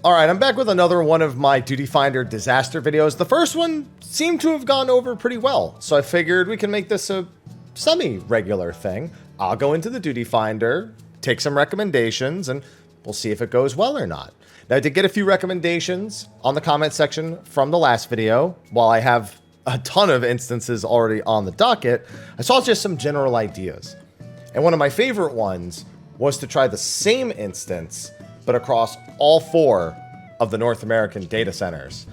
All right, I'm back with another one of my Duty Finder disaster videos. The first one seemed to have gone over pretty well, so I figured we can make this a semi-regular thing. I'll go into the Duty Finder, take some recommendations, and we'll see if it goes well or not. Now, I did get a few recommendations on the comment section from the last video. While I have a ton of instances already on the docket, I saw just some general ideas. And one of my favorite ones was to try the same instance, but across all 4 of the North American data centers.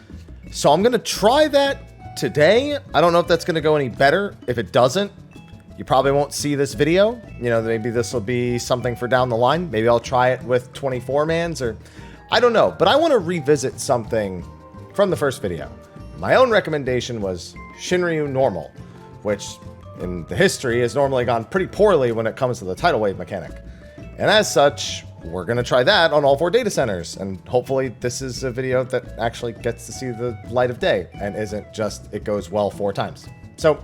So I'm going to try that today. I don't know if that's going to go any better. If it doesn't, you probably won't see this video. You know, maybe this will be something for down the line. Maybe I'll try it with 24-mans or I don't know. But I want to revisit something from the first video. My own recommendation was Shinryu Normal, which in the history has normally gone pretty poorly when it comes to the tidal wave mechanic. And as such, we're going to try that on all 4 data centers. And hopefully this is a video that actually gets to see the light of day and isn't just it goes well 4 times. So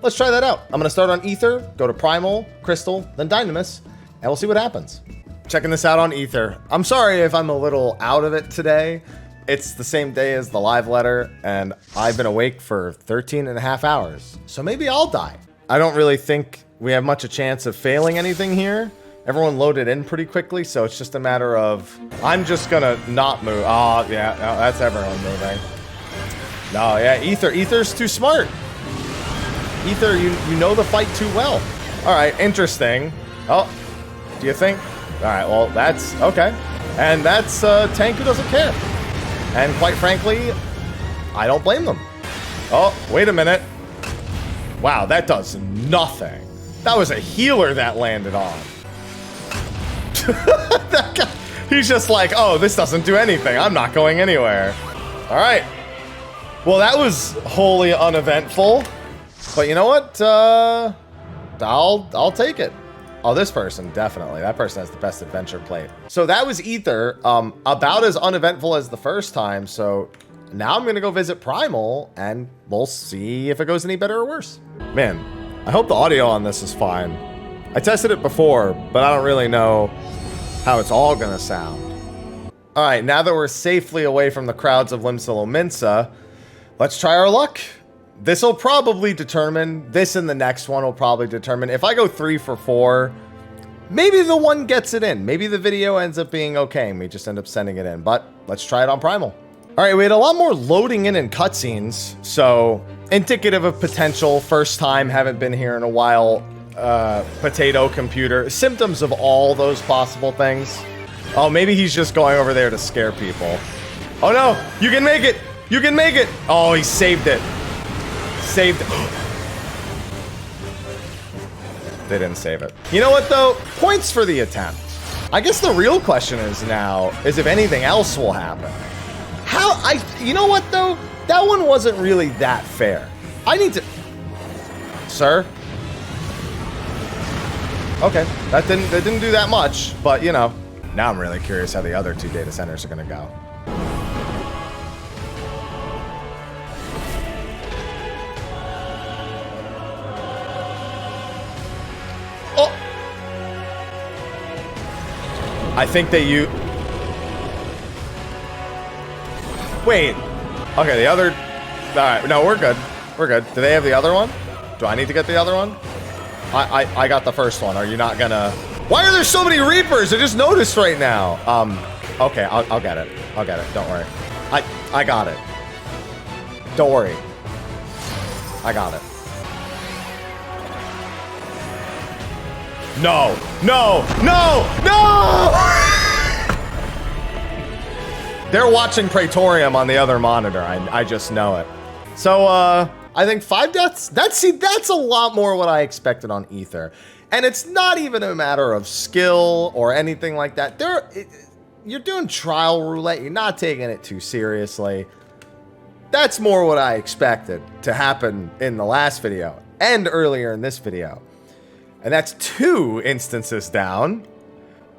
let's try that out. I'm going to start on Aether, go to Primal, Crystal, then Dynamis, and we'll see what happens. Checking this out on Aether. I'm sorry if I'm a little out of it today. It's the same day as the live letter, and I've been awake for 13 and a half hours. So maybe I'll die. I don't really think we have much a chance of failing anything here. Everyone loaded in pretty quickly, so it's just a matter of... I'm just gonna not move. Oh, yeah, no, that's everyone moving. No, yeah, Aether's too smart. Aether, you know the fight too well. All right, interesting. Oh, do you think? All right, well, that's... okay. And that's a tank who doesn't care. And quite frankly, I don't blame them. Oh, wait a minute. Wow, that does nothing. That was a healer that landed on. That guy, he's just like, oh, this doesn't do anything. I'm not going anywhere. All right. Well, that was wholly uneventful. But you know what? I'll take it. Oh, this person, definitely. That person has the best adventure plate. So that was Aether, about as uneventful as the first time. So now I'm going to go visit Primal, and we'll see if it goes any better or worse. Man, I hope the audio on this is fine. I tested it before, but I don't really know how it's all going to sound. All right, now that we're safely away from the crowds of Limsilo Minsa, let's try our luck. This will probably determine, this and the next one will probably determine. If I go 3 for 4, maybe the one gets it in. Maybe the video ends up being okay and we just end up sending it in. But let's try it on Primal. All right, we had a lot more loading in and cutscenes. So indicative of potential, first time, haven't been here in a while. Potato computer. Symptoms of all those possible things. Oh, maybe he's just going over there to scare people. Oh no, you can make it. You can make it. Oh, he saved it. Saved it. They didn't save it. You know what though? Points for the attempt. I guess the real question is now is if anything else will happen. You know what though? That one wasn't really that fair. I need to... Sir? Okay, that didn't do that much, but you know. Now I'm really curious how the other 2 data centers are gonna go. I think that you... Wait. Okay, the other... Alright, no, we're good. We're good. Do they have the other one? Do I need to get the other one? I got the first one. Are you not gonna... Why are there so many Reapers? I just noticed right now. Okay, I'll get it. I'll get it. Don't worry. I got it. Don't worry. I got it. No, no, no, no! They're watching Praetorium on the other monitor. I just know it. So, I think 5 deaths. That's a lot more what I expected on Aether. And it's not even a matter of skill or anything like that. You're doing trial roulette. You're not taking it too seriously. That's more what I expected to happen in the last video and earlier in this video. And that's 2 instances down.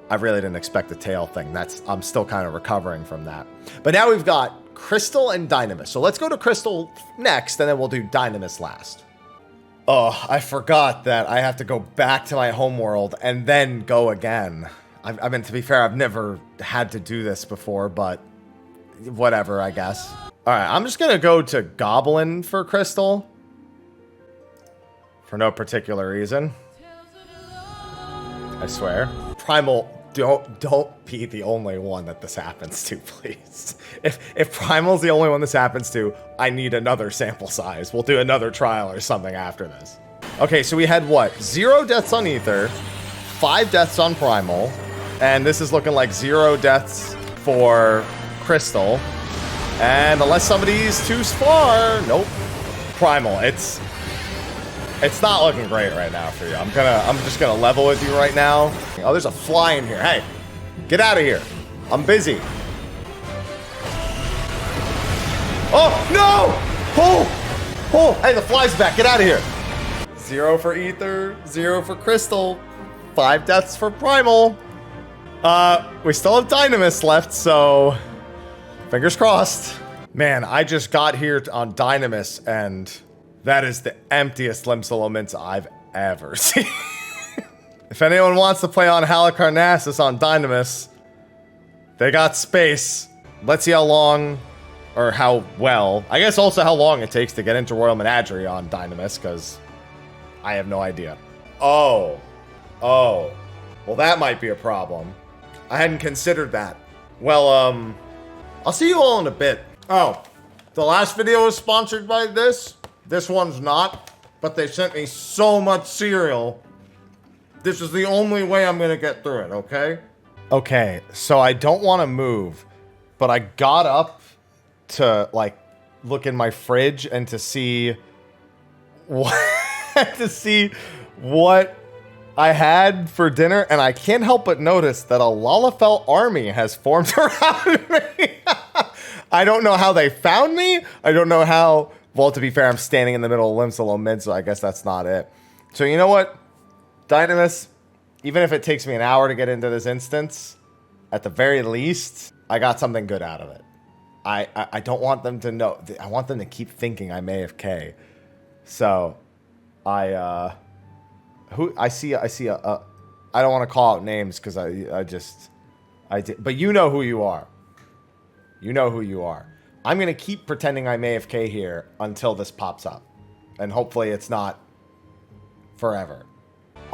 I really didn't expect the tail thing. I'm still kind of recovering from that. But now we've got Crystal and Dynamis. So let's go to Crystal next, and then we'll do Dynamis last. Oh, I forgot that I have to go back to my homeworld and then go again. I mean, to be fair, I've never had to do this before, but whatever, I guess. All right, I'm just gonna go to Goblin for Crystal. For no particular reason. I swear. Primal, don't be the only one that this happens to, please. If Primal's the only one this happens to, I need another sample size. We'll do another trial or something after this. Okay, so we had what? 0 deaths on Aether, 5 deaths on Primal, and this is looking like 0 deaths for Crystal. And unless somebody's too far, nope. Primal, it's not looking great right now for you. I'm just gonna level with you right now. Oh, there's a fly in here. Hey, get out of here. I'm busy. Oh, no! Oh, hey, the fly's back. Get out of here. 0 for Aether, 0 for Crystal, 5 deaths for Primal. We still have Dynamis left, so fingers crossed. Man, I just got here on Dynamis, and that is the emptiest Limsolo Mints I've ever seen. If anyone wants to play on Halicarnassus on Dynamis, they got space. Let's see how long, or how well, I guess also how long it takes to get into Royal Menagerie on Dynamis, because I have no idea. Oh. Well, that might be a problem. I hadn't considered that. Well, I'll see you all in a bit. Oh, the last video was sponsored by this. This one's not, but they sent me so much cereal. This is the only way I'm gonna get through it, okay? Okay, so I don't want to move, but I got up to, like, look in my fridge and to see what, what I had for dinner, and I can't help but notice that a Lalafell army has formed around me. I don't know how they found me. I don't know how... Well, to be fair, I'm standing in the middle of Limsolo Mid, so I guess that's not it. So you know what? Dynamis, even if it takes me an hour to get into this instance, at the very least, I got something good out of it. I don't want them to know. I want them to keep thinking I'm AFK. So, I see a I don't want to call out names because I did, but you know who you are. You know who you are. I'm going to keep pretending I'm AFK here until this pops up. And hopefully it's not forever.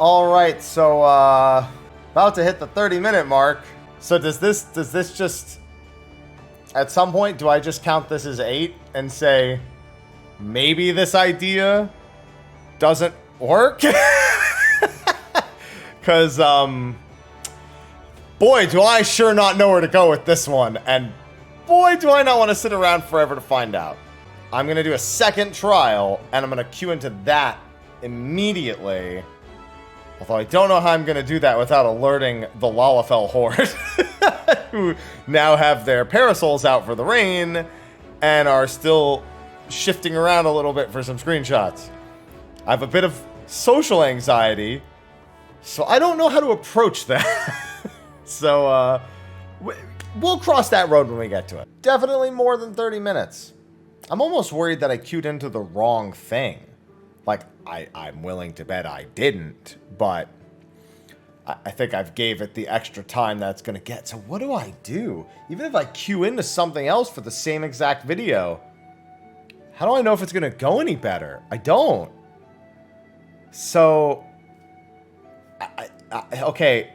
Alright, so, about to hit the 30-minute mark. So does this just... At some point, do I just count this as 8 and say, maybe this idea doesn't work? Because, boy, do I sure not know where to go with this one. And boy, do I not want to sit around forever to find out. I'm going to do a second trial, and I'm going to queue into that immediately. Although I don't know how I'm going to do that without alerting the Lalafell horde, who now have their parasols out for the rain, and are still shifting around a little bit for some screenshots. I have a bit of social anxiety, so I don't know how to approach that. So, we'll cross that road when we get to it. Definitely more than 30 minutes. I'm almost worried that I queued into the wrong thing. Like, I'm willing to bet I didn't, but I think I've gave it the extra time that's going to get. So what do I do? Even if I queue into something else for the same exact video, how do I know if it's going to go any better? I don't. So, okay,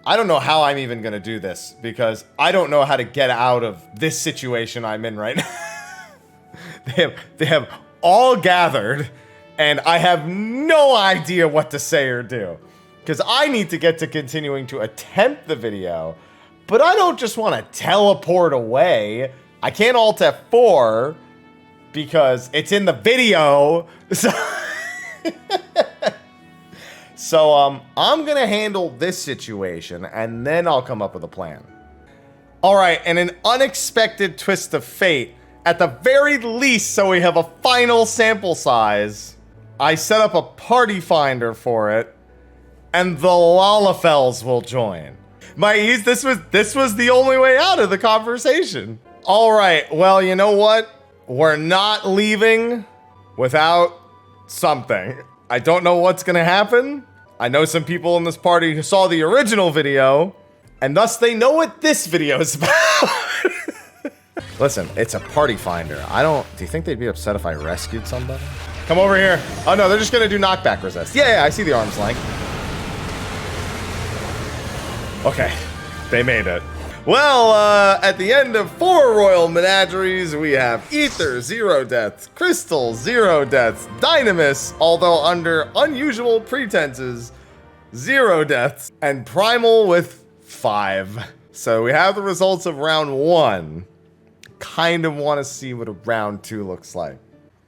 I don't know how I'm even going to do this, because I don't know how to get out of this situation I'm in right now. They have all gathered, and I have no idea what to say or do. Because I need to get to continuing to attempt the video, but I don't just want to teleport away. I can't Alt F4, because it's in the video. So, I'm going to handle this situation, and then I'll come up with a plan. Alright, and an unexpected twist of fate, at the very least, so we have a final sample size, I set up a party finder for it, and the Lalafells will join. My ease, this was the only way out of the conversation. Alright, well, you know what? We're not leaving without something. I don't know what's gonna happen. I know some people in this party who saw the original video, And thus they know what this video is about. Listen, it's a party finder. Do you think they'd be upset if I rescued somebody? Come over here. Oh no, they're just gonna do knockback resist. Yeah, I see the arm's length. Okay, they made it. Well, at the end of 4 Royal Menageries, we have Aether, 0 deaths, Crystal, 0 deaths, Dynamis, although under unusual pretenses, 0 deaths, and Primal with 5. So we have the results of round 1. Kind of want to see what a round 2 looks like.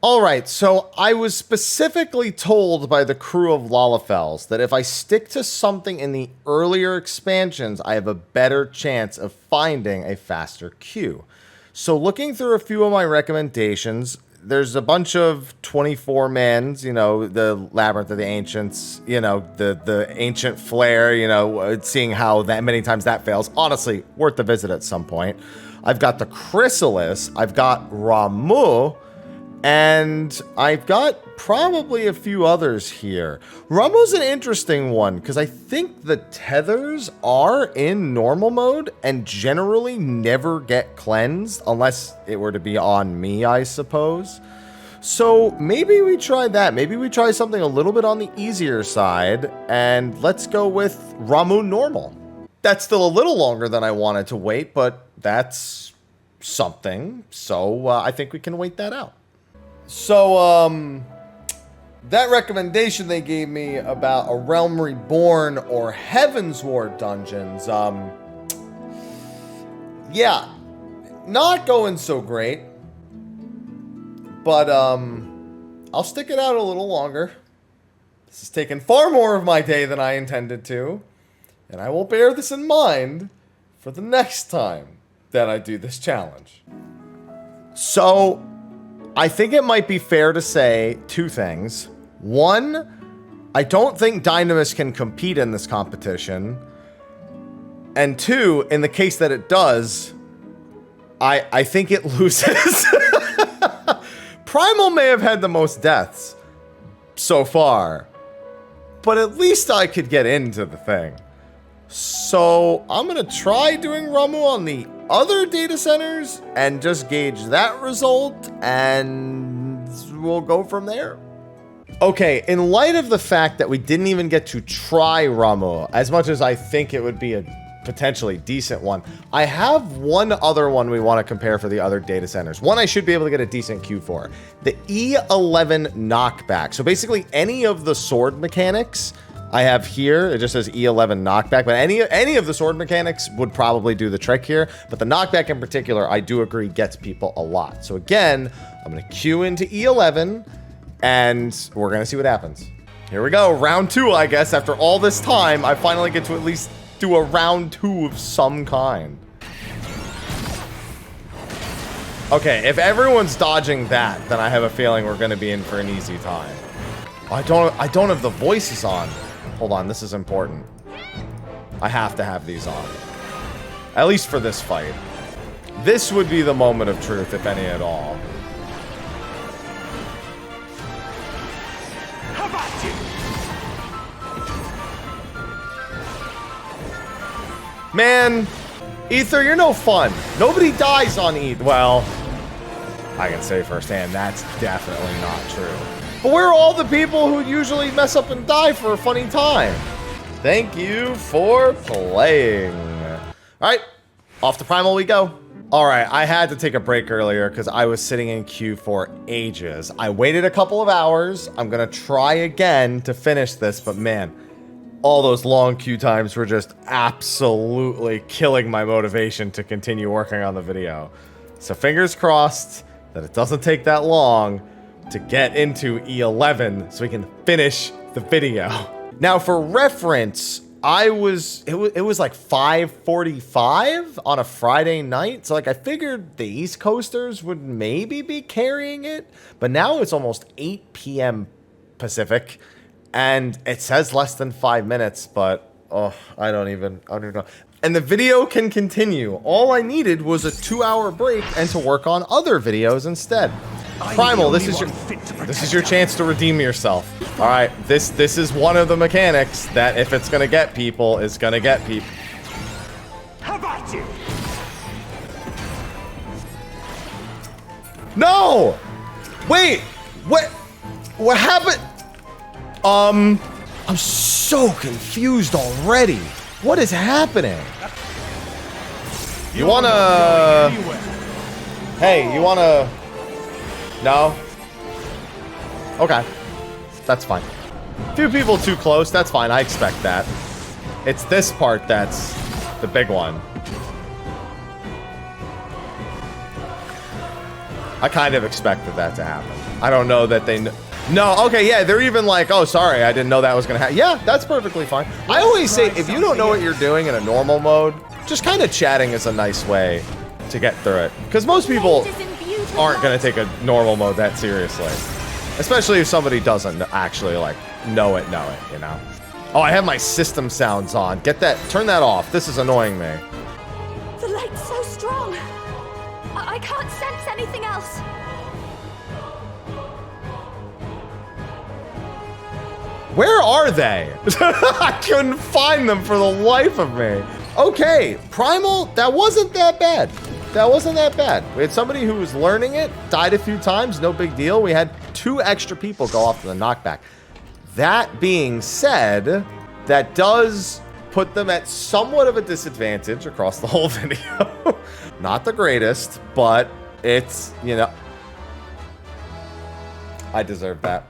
All right, so I was specifically told by the crew of Lalafels that if I stick to something in the earlier expansions, I have a better chance of finding a faster queue. So looking through a few of my recommendations, there's a bunch of 24-mans, you know, the Labyrinth of the Ancients, you know, the Ancient Flare, you know, seeing how that many times that fails. Honestly, worth the visit at some point. I've got the Chrysalis, I've got Ramu, and I've got probably a few others here. Ramu's an interesting one because I think the tethers are in normal mode and generally never get cleansed unless it were to be on me, I suppose. So maybe we try that. Maybe we try something a little bit on the easier side, and let's go with Ramu normal. That's still a little longer than I wanted to wait, but that's something. So I think we can wait that out. So, that recommendation they gave me about a Realm Reborn or Heavensward dungeons, yeah, not going so great, but, I'll stick it out a little longer. This has taken far more of my day than I intended to, and I will bear this in mind for the next time that I do this challenge. So, I think it might be fair to say 2 things. 1, I don't think Dynamis can compete in this competition. And 2, in the case that it does, I think it loses. Primal may have had the most deaths so far, but at least I could get into the thing. So I'm gonna try doing Ramu on the other data centers and just gauge that result, and we'll go from there. Okay, in light of the fact that we didn't even get to try Ramu, as much as I think it would be a potentially decent one, I have one other one we want to compare for the other data centers. One I should be able to get a decent queue for. The E11 knockback. So basically any of the sword mechanics I have here, it just says E11 knockback, but any of the sword mechanics would probably do the trick here, but the knockback in particular, I do agree, gets people a lot. So again, I'm going to queue into E11, and we're going to see what happens. Here we go, round 2, I guess. After all this time, I finally get to at least do a round 2 of some kind. Okay, if everyone's dodging that, then I have a feeling we're going to be in for an easy time. I don't have the voices on. Hold on, this is important. I have to have these on. At least for this fight. This would be the moment of truth, if any at all. How about you? Man, Aether, you're no fun. Nobody dies on Aether. Well, I can say firsthand, that's definitely not true. But where are all the people who usually mess up and die for a funny time? Thank you for playing. All right, off to Primal we go. All right, I had to take a break earlier because I was sitting in queue for ages. I waited a couple of hours. I'm gonna try again to finish this, but man, all those long queue times were just absolutely killing my motivation to continue working on the video. So fingers crossed that it doesn't take that long to get into E11 so we can finish the video. Now for reference, it was like 5:45 on a Friday night. So like I figured the East Coasters would maybe be carrying it, but now it's almost 8 p.m. Pacific and it says less than 5 minutes, but oh, I don't even know. And the video can continue. All I needed was a 2-hour break and to work on other videos instead. Primal, this is your chance to redeem yourself. All right, this is one of the mechanics that if it's gonna get people, is gonna get people. No! Wait! What happened? I'm so confused already. What is happening? You wanna... Hey, you wanna... No? Okay. That's fine. Few people too close, that's fine, I expect that. It's this part that's the big one. I kind of expected that to happen. I don't know that they... No, okay, yeah, they're even like, oh, sorry, I didn't know that was gonna happen. Yeah, that's perfectly fine. I always say, if you don't know what you're doing in a normal mode, just kind of chatting is a nice way to get through it. Because most people aren't gonna take a normal mode that seriously. Especially if somebody doesn't actually, like, know it, you know? Oh, I have my system sounds on. Get that, turn that off. This is annoying me. The light's so strong. I can't sense anything else. Where are they? I couldn't find them for the life of me. Okay, Primal, that wasn't that bad. That wasn't that bad. We had somebody who was learning it, died a few times, no big deal. We had 2 extra people go off to the knockback. That being said, that does put them at somewhat of a disadvantage across the whole video. Not the greatest, but it's, you know, I deserve that.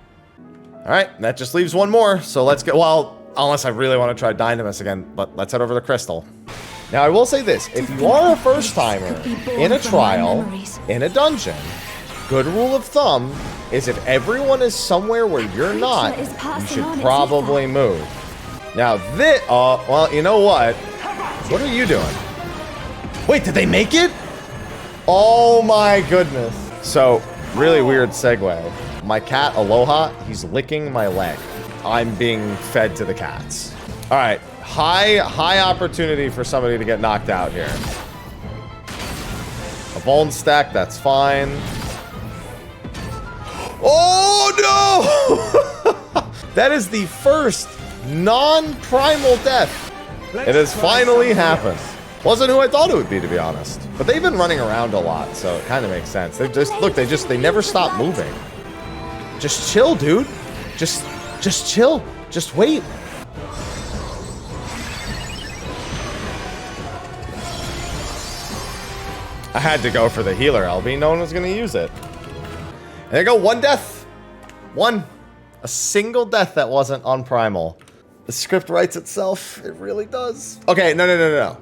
All right, that just leaves one more. So let's get, well, unless I really want to try Dynamis again, but let's head over to Crystal. Now, I will say this. If you are a first-timer in a trial, in a dungeon, good rule of thumb is if everyone is somewhere where you're not, you should probably move. Now, this, well, you know what? What are you doing? Wait, did they make it? Oh my goodness. So, really weird segue. My cat, Aloha, he's licking my leg. I'm being fed to the cats. All right, high opportunity for somebody to get knocked out here. A bone stack, that's fine. Oh no! That is the first non-primal death. It has finally happened. Wasn't who I thought it would be, to be honest. But they've been running around a lot, so it kind of makes sense. They just, look, they never stop moving. Just chill, dude. Just chill. Just wait. I had to go for the healer, LB. No one was going to use it. And there you go, 1 death. 1. A single death that wasn't on Primal. The script writes itself. It really does. Okay, no.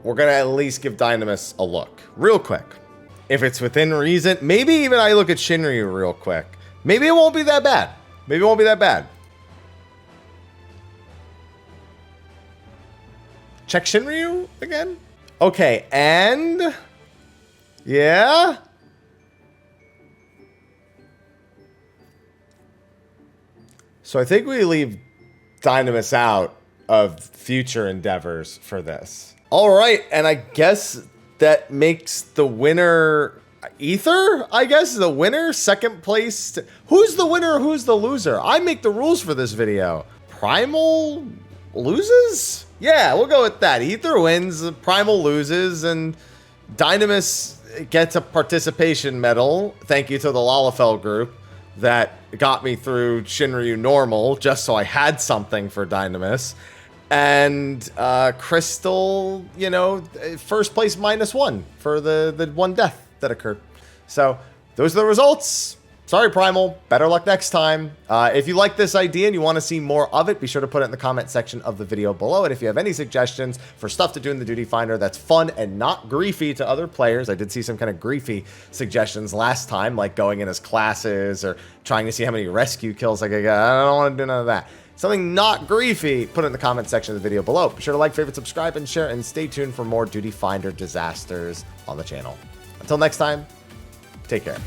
We're going to at least give Dynamis a look. Real quick. If it's within reason, maybe even I look at Shinryu real quick. Maybe it won't be that bad. Maybe it won't be that bad. Check Shinryu again. Okay, and... yeah? So I think we leave Dynamis out of future endeavors for this. All right, and I guess that makes the winner Aether, I guess, the winner. Second place. Who's the winner? Who's the loser? I make the rules for this video. Primal loses? Yeah, we'll go with that. Aether wins, Primal loses, and Dynamis gets a participation medal. Thank you to the Lalafell group that got me through Shinryu normal, just so I had something for Dynamis. And Crystal, you know, first place -1 for the 1 death that occurred. So those are the results. Sorry, Primal. Better luck next time. If you like this idea and you want to see more of it, be sure to put it in the comment section of the video below. And if you have any suggestions for stuff to do in the Duty Finder that's fun and not griefy to other players, I did see some kind of griefy suggestions last time, like going in as classes or trying to see how many rescue kills I could get. I don't want to do none of that. Something not griefy, put it in the comment section of the video below. Be sure to like, favorite, subscribe, and share, and stay tuned for more Duty Finder disasters on the channel. Until next time, take care.